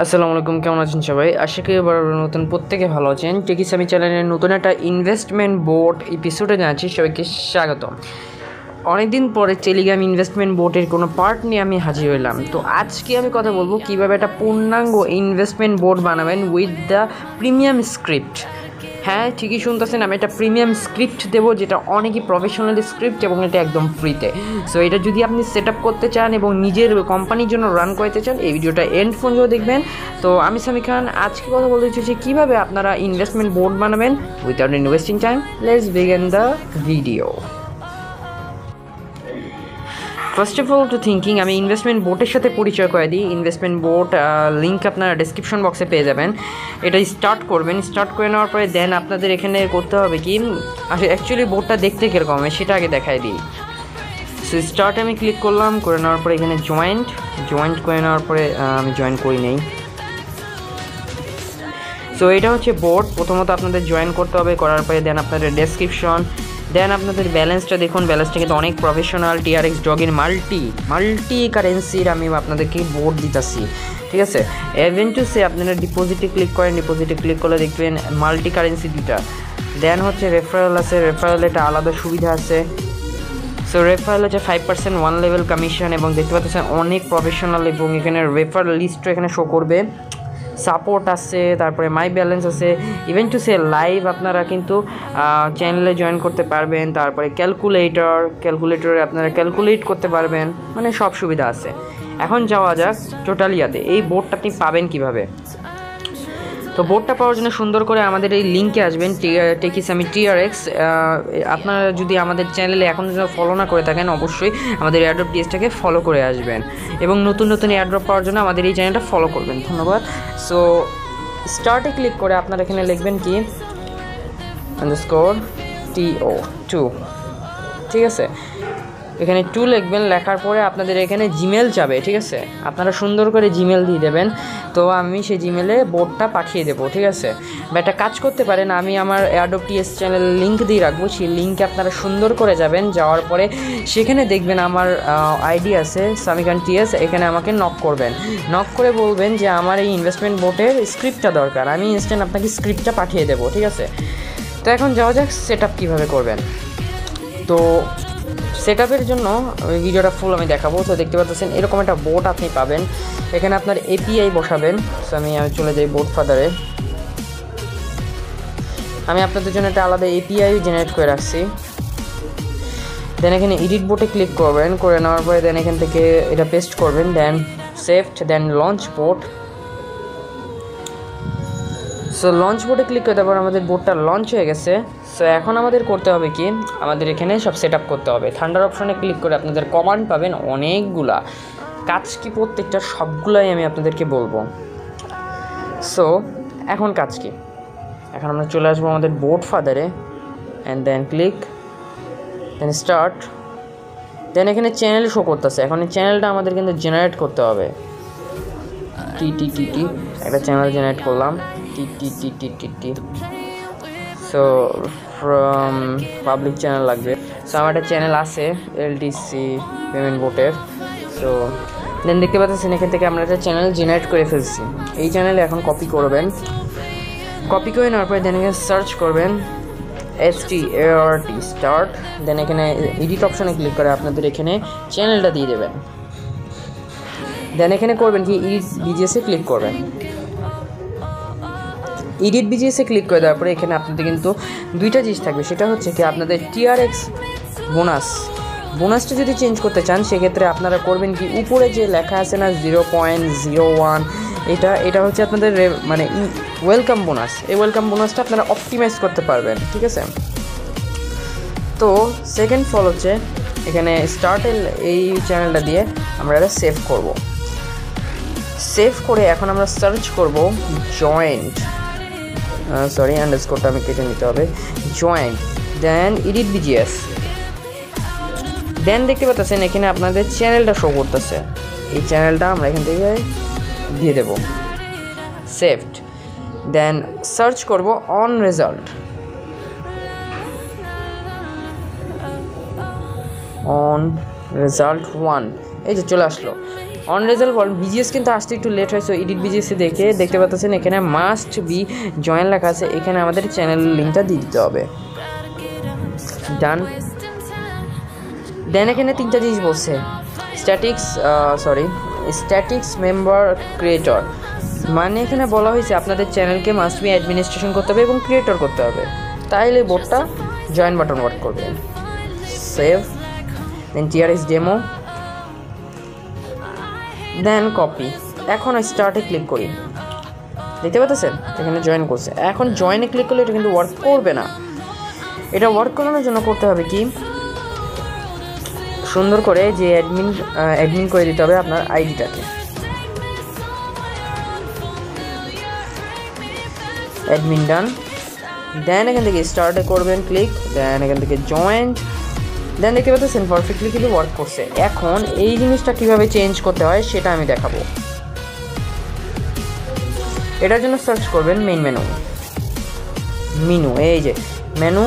আসসালামু আলাইকুম, কেমন আছেন সবাই? আশা করি এবার নতুন প্রত্যেকে ভালো আছেন। টেকিসামি চ্যানেলের নতুন একটা ইনভেস্টমেন্ট বোর্ড এপিসোডে জানাচ্ছি সবাইকে স্বাগত। অনেকদিন পরে টেলিগ্রাম ইনভেস্টমেন্ট বোর্ডের কোনো পার্ট নিয়ে আমি হাজির হইলাম। তো আজকে আমি কথা বলবো কীভাবে একটা পূর্ণাঙ্গ ইনভেস্টমেন্ট বোর্ড বানাবেন উইথ দ্য প্রিমিয়াম স্ক্রিপ্ট। হ্যাঁ, ঠিকই শুনতেছেন, আমি একটা প্রিমিয়াম স্ক্রিপ্ট দেবো, যেটা অনেকই প্রফেশনাল স্ক্রিপ্ট এবং এটা একদম ফ্রিতে। সো এটা যদি আপনি সেট আপ করতে চান এবং নিজের কোম্পানির জন্য রান করতে চান, এই ভিডিওটা এন্ড পর্যন্ত দেখবেন। তো আমি সামি খান আজকে কথা বলতে চাইছি কীভাবে আপনারা ইনভেস্টমেন্ট বোর্ড বানাবেন without investing time. Let's begin the video. First of all two thinking, আমি ইনভেস্টমেন্ট বোর্ডের সাথে পরিচয় করে দিই। ইনভেস্টমেন্ট বোর্ড লিঙ্ক আপনারা ডিসক্রিপশন বক্সে পেয়ে যাবেন। এটা স্টার্ট করবেন। স্টার্ট করে নেওয়ার পরে দেন আপনাদের এখানে করতে হবে কি, অ্যাকচুয়ালি বোর্ডটা দেখতে কীরকম হবে সেটা আগে দেখাই দিই। সো স্টার্টে আমি ক্লিক করলাম, করে নেওয়ার পরে এখানে জয়েন্ট করে নেওয়ার পরে আমি জয়েন করি নেই। সো এটা হচ্ছে বোর্ড। প্রথমত আপনাদের জয়েন করতে হবে, করার পরে দেন আপনাদের ডেসক্রিপশন, দেন আপনাদের ব্যালেন্সটা দেখুন। ব্যালেন্সটা কিন্তু অনেক প্রফেশনাল। TRX ডগের মাল্টি কারেন্সির আমি আপনাদেরকে বোর্ড দিতেছি, ঠিক আছে। এভেন টু সে আপনারা ডিপোজিটে ক্লিক করেন, ডিপোজিটে ক্লিক করলে দেখবেন মাল্টি কারেন্সি দুটা। দেন হচ্ছে রেফারেল আছে, রেফারেল এটা আলাদা সুবিধা আছে। সো রেফারেল হচ্ছে 5% ওয়ান লেভেল কমিশন, এবং দেখতে পাচ্ছেন অনেক প্রফেশনাল, এবং এখানে রেফারেল লিস্টও এখানে শো করবে। সাপোর্ট আছে, তারপরে মাই ব্যালেন্স আছে। ইভেন টু সে লাইভ আপনারা কিন্তু চ্যানেলে জয়েন করতে পারবেন। তারপরে ক্যালকুলেটরে আপনারা ক্যালকুলেট করতে পারবেন, মানে সব সুবিধা আছে। এখন যাওয়া যাক টোটালিয়াতে এই বোর্ডটা আপনি পাবেন কিভাবে। তো বোর্ডটা পাওয়ার জন্য সুন্দর করে আমাদের এই লিঙ্কে আসবেন, টেকিসামি TRX। আপনারা যদি আমাদের চ্যানেলে এখন ফলো না করে থাকেন, অবশ্যই আমাদের এয়ারড্রপ টিএসটাকে ফলো করে আসবেন, এবং নতুন এয়ারড্রপ পাওয়ার জন্য আমাদের এই চ্যানেলটা ফলো করবেন। ধন্যবাদ। সো স্টার্টে ক্লিক করে আপনারা এখানে লিখবেন কি _TO2, ঠিক আছে। এখানে 2 লিখবেন, লেখার পরে আপনাদের এখানে জিমেল যাবে, ঠিক আছে। আপনারা সুন্দর করে জিমেল দিয়ে দেবেন। তো আমি সেই জিমেলে বোর্ডটা পাঠিয়ে দেবো, ঠিক আছে। বা একটা কাজ করতে পারেন, আমি আমার এয়ারড্রপ টিএস চ্যানেল লিঙ্ক দিয়ে রাখবো, সেই লিঙ্কে আপনারা সুন্দর করে যাবেন। যাওয়ার পরে সেখানে দেখবেন আমার আইডি আছে সামি খান TS। এখানে আমাকে নক করবেন, নক করে বলবেন যে আমার এই ইনভেস্টমেন্ট বোর্ডের স্ক্রিপ্টটা দরকার। আমি ইনস্ট্যান্ট আপনাকে স্ক্রিপ্টটা পাঠিয়ে দেবো, ঠিক আছে। তো এখন যাওয়া যাক সেট আপ কীভাবে করবেন। তো সেট আপের জন্য ভিডিওটা ফুল আমি দেখাবো। তো দেখতে পাচ্ছেন এরকম একটা বোর্ড আপনি পাবেন। এখানে আপনার API বসাবেন। সো আমি চলে যাই বোর্ড ফাদারে। আমি আপনাদের জন্য একটা আলাদা API জেনারেট করে রাখছি। দেন এখানে এডিট বোর্ডে ক্লিক করবেন, করে নেওয়ার পরে দেন এখান থেকে এটা পেস্ট করবেন, দেন সেভড, দেন লঞ্চ বোর্ড। সো লঞ্চ বোর্ডে ক্লিক করে দেওয়ার পর আমাদের বোর্ডটা লঞ্চ হয়ে গেছে। সো এখন আমাদের করতে হবে কি, আমাদের এখানে সব সেট আপ করতে হবে। থান্ডার অপশনে ক্লিক করে আপনাদের কমান্ড পাবেন অনেকগুলা। কাজ কি প্রত্যেকটা সবগুলাই আমি আপনাদেরকে বলবো। সো এখন কাজ কি, এখন আমরা চলে আসবো আমাদের বোর্ড ফাদারে, and then click, then start. Then এখানে চ্যানেল শো করতেছে। এখন এই চ্যানেলটা আমাদের কিন্তু জেনারেট করতে হবে। টি একটা চ্যানেল জেনারেট করলাম, টি। সো ফ্রম পাবলিক চ্যানেল লাগবে। সো আমার একটা চ্যানেল আছে LTC পেমেন্ট বোর্ডের। সো দেন দেখতে পাচ্ছেন এখান থেকে আমরা একটা চ্যানেল জেনারেট করে ফেলছি। এই চ্যানেলে এখন কপি করবেন, কপি করে নেওয়ার পরে দেন এখানে সার্চ করবেন START স্টার্ট। দেন এখানে এডিট অপশনে ক্লিক করে আপনাদের এখানে চ্যানেলটা দিয়ে দেবেন। দেন এখানে করবেন কি, এডিট BGS-এ ক্লিক করবেন। এডিট BGS-এ ক্লিক করে দেওয়ার পরে এখানে আপনাদের কিন্তু দুইটা জিনিস থাকবে। সেটা হচ্ছে কি, আপনাদের TRX বোনাসটা যদি চেঞ্জ করতে চান, সেক্ষেত্রে আপনারা করবেন কি, উপরে যে লেখা আছে না 0.01, এটা হচ্ছে আপনাদের মানে ওয়েলকাম বোনাস। এই ওয়েলকাম বোনাসটা আপনারা অপটিমাইজ করতে পারবেন, ঠিক আছে। তো সেকেন্ড ফল হচ্ছে এখানে স্টার্টের এই চ্যানেলটা দিয়ে আমরা এটা সেভ করব। সেভ করে এখন আমরা সার্চ করব জয়েন্ট, আন্ডারস্কোরটা আমি কেটে নিতে হবে, জয়েন্ট, দেন এডিট BGS। দেন দেখতে পাচ্ছেন এখানে আপনাদের চ্যানেলটা শো করতেছে। এই চ্যানেলটা আমরা এখান থেকে দিয়ে দেব, সেভড। দেন সার্চ করব অন রেজাল্ট, অন রেজাল্ট 1, এই যে চলে আসলো অন রেজাল্ট ওয়ার্ল্ড বিজিএস কিন্তু আসতে একটু লেট হয়, সো এডিট বিজিএসে দেখতে পাচ্ছেন এখানে মাস্ট বি জয়েন লেখা আছে, এখানে আমাদের চ্যানেল লিঙ্কটা দিয়ে দিতে হবে। ডান। দেন এখানে 3টা জিনিস বলছে, স্ট্যাটিক্স মেম্বার ক্রিয়েটর, মানে এখানে বলা হয়েছে আপনাদের চ্যানেলকে মাস্ট বি অ্যাডমিনিস্ট্রেশন করতে হবে এবং ক্রিয়েটর করতে হবে, তাইলে বোর্ডটা জয়েন বাটন ওয়ার্ক করবে। সেভ, দেন টিআরএক্স ডেমো, দেন কপি। এখন স্টার্টে ক্লিক করি, দেখতে পাচ্ছেন এখানে জয়েন করছে। এখন জয়েনে ক্লিক করলে এটা কিন্তু ওয়ার্ক করবে না। এটা ওয়ার্ক করানোর জন্য করতে হবে কি, সুন্দর করে যে অ্যাডমিন করে দিতে হবে আপনার আইডিটাকে। অ্যাডমিন ডান। দেন এখান থেকে স্টার্টে করবেন ক্লিক, দেন এখান থেকে জয়েন্ট, দেন দেখতে পাচ্ছেন পারফেক্টলি কিন্তু ওয়ার্ক করছে। এখন এই জিনিসটা কিভাবে চেঞ্জ করতে হয় সেটা আমি দেখাবো। এটার জন্য সার্চ করবেন মেইন মেনু, এই যে মেনু,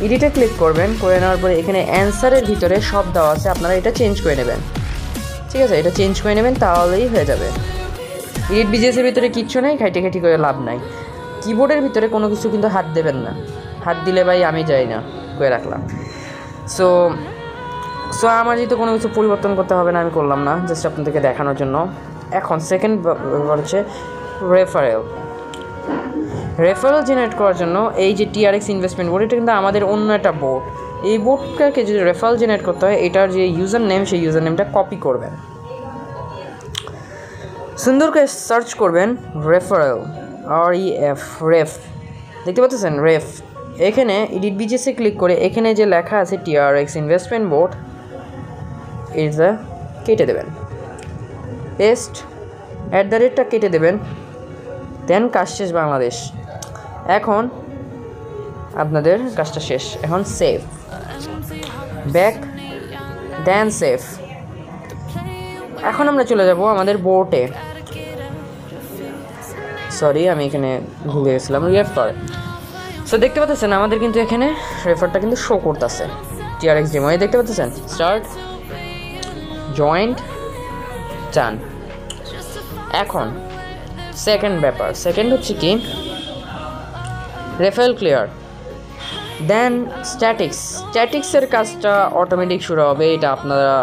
এডিটে ক্লিক করবেন, করে নেওয়ার পরে এখানে অ্যান্সারের ভিতরে সব দেওয়া আছে, আপনারা এটা চেঞ্জ করে নেবেন। ঠিক আছে, এটা চেঞ্জ করে নেবেন, তাহলেই হয়ে যাবে। এডিট বিজিএসের ভিতরে কিচ্ছু নেই, খাইটি করে লাভ নাই। কিবোর্ডের ভিতরে কোনো কিছু কিন্তু হাত দেবেন না, হাত দিলে ভাই আমি যাই না, করে রাখলাম। সো আমার যেহেতু কোনো কিছু পরিবর্তন করতে হবে না, আমি করলাম না, জাস্ট আপনাদেরকে দেখানোর জন্য। এখন সেকেন্ড হচ্ছে রেফারেল জেনারেট করার জন্য এই যে টিআরএক্স ইনভেস্টমেন্ট বোর্ড, এটা কিন্তু আমাদের অন্য একটা বোর্ড। এই বোর্ডটাকে যদি রেফারেল জেনারেট করতে হয়, এটার যে ইউজার নেম, সেই ইউজার নেমটা কপি করবেন, সুন্দর করে সার্চ করবেন রেফারেল, রেফ, দেখতে পাচ্ছেন রেফ। এখানে এডিট বিজিএসে ক্লিক করে এখানে যে লেখা আছে টিআরএক্স ইনভেস্টমেন্ট বোর্ড, এটা কেটে দেবেন, পেস্ট, @ কেটে দেবেন, দেন কাজ শেষ বাংলাদেশ। এখন আপনাদের কাজটা শেষ। এখন সেভ, ব্যাক, দেন সেভ। এখন আমরা চলে যাব আমাদের বোর্ডে, আমি এখানে ভুলে গেছিলাম, রেফার। সো দেখতে পাচ্ছেন আমাদের কিন্তু এখানে রেফারটা কিন্তু শো করতেছে টিআরএক্স ডেমো, দেখতে পাচ্ছেন স্টার্ট, জয়েন্ট, চান। এখন সেকেন্ড হচ্ছে কি রেফারেল ক্লিয়ার, দেন স্ট্যাটিক্সের কাজটা অটোমেটিক শুরু হবে, এটা আপনারা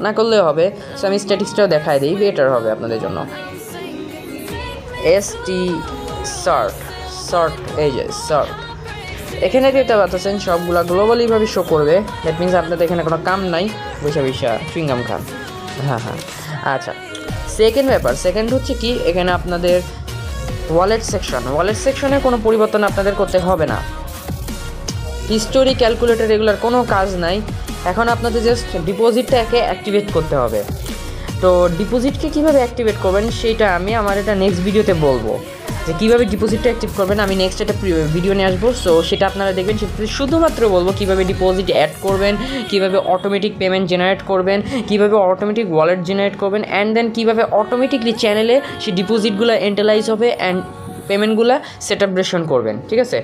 না করলেও হবে। সো আমি স্ট্যাটিক্সটাও দেখাই দিই, বেটার হবে আপনাদের জন্য। সর্ট, এই যে সর্ট, এখানে দেখতে পাচ্ছেন সবগুলা গ্লোবালিভাবে শো করবে। দ্যাট মিনস আপনাদের এখানে কোনো কাম নাই, বৈশা চুইংগাম খান। হ্যাঁ, আচ্ছা। সেকেন্ড হচ্ছে কি, এখানে আপনাদের ওয়ালেট সেকশনে কোনো পরিবর্তন আপনাদের করতে হবে না। হিস্টোরি, ক্যালকুলেটর এগুলোর কোনো কাজ নাই। এখন আপনাদের জাস্ট ডিপোজিটটাকে অ্যাক্টিভেট করতে হবে। তো ডিপোজিটকে কীভাবে অ্যাক্টিভেট করবেন সেটা আমি আমার এটা নেক্সট ভিডিওতে বলবো, যে কীভাবে ডিপোজিটটা অ্যাক্টিভ করবেন। আমি নেক্সট একটা ভিডিও নিয়ে আসবো, সো সেটা আপনারা দেখবেন। সেটাতে শুধুমাত্র বলবো কীভাবে ডিপোজিট অ্যাড করবেন, কীভাবে অটোমেটিক পেমেন্ট জেনারেট করবেন, কীভাবে অটোমেটিক ওয়ালেট জেনারেট করবেন, অ্যান্ড দেন কীভাবে অটোমেটিকলি চ্যানেলে সেই ডিপোজিটগুলো এন্টালাইজ হবে অ্যান্ড পেমেন্টগুলো সেটাব্রেশন করবেন। ঠিক আছে,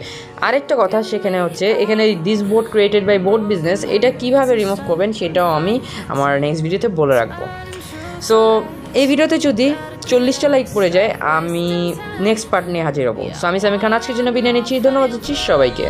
আরেকটা কথা সেখানে হচ্ছে, এখানে this board created by board business, এটা কীভাবে রিমুভ করবেন সেটাও আমি আমার নেক্সট ভিডিওতে বলে রাখবো। সো এই ভিডিওতে যদি 40টা লাইক পড়ে যায়, আমি নেক্সট পার্ট নিয়ে হাজির হবো। সো আমি সামি খান আজকের জন্য বিদায় নিচ্ছি, ধন্যবাদ দিচ্ছি সবাইকে।